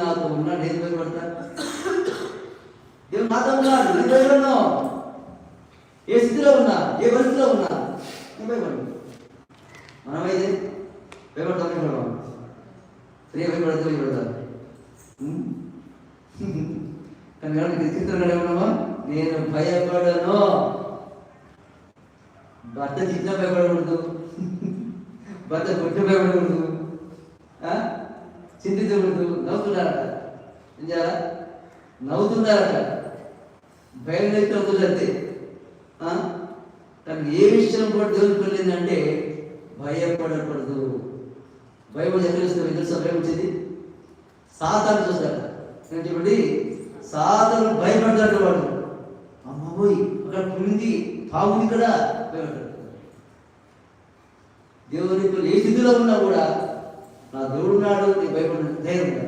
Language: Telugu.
నాతో ఉన్నాడు, నేను భయపడతా? దేవుడు నాతో ఉన్నాడు, నేను భయపడను. ఏ స్థితిలో ఉన్నా, ఏ పరిస్థితిలో ఉన్నా నేను భయపడను. మనమైతే భయపడతాం. స్త్రీ భయపడతాం. కానీ స్థితిలో ఏమన్నామా, నేను భయపడను. భర్త చిన్న భయపడకూడదు, భర్త కొట్టు భయపడకూడదు, చింతించకూడదు. నవ్వుతున్నారట, ఏం చేయాలా? నవ్వుతున్నారట, భయం అవుతుంది అంతే. కానీ ఏ విషయం కూడా దేవునికి వెళ్ళిందంటే భయపడకూడదు. భయం ఎక్కడ వస్తుంది తెలుసా? భయం వచ్చింది సాతాను చూస్తాడు. నేను చెప్పండి, సాతాను భయపడతాడు. వాడు అమ్మబోయి అక్కడ పులింది, తాగుంది కదా, భయపడతాడు. దేవునికి ఏ స్థితిలో ఉన్నా కూడా నా దేవుడు నాడు నీ భయపడ ధైర్యం.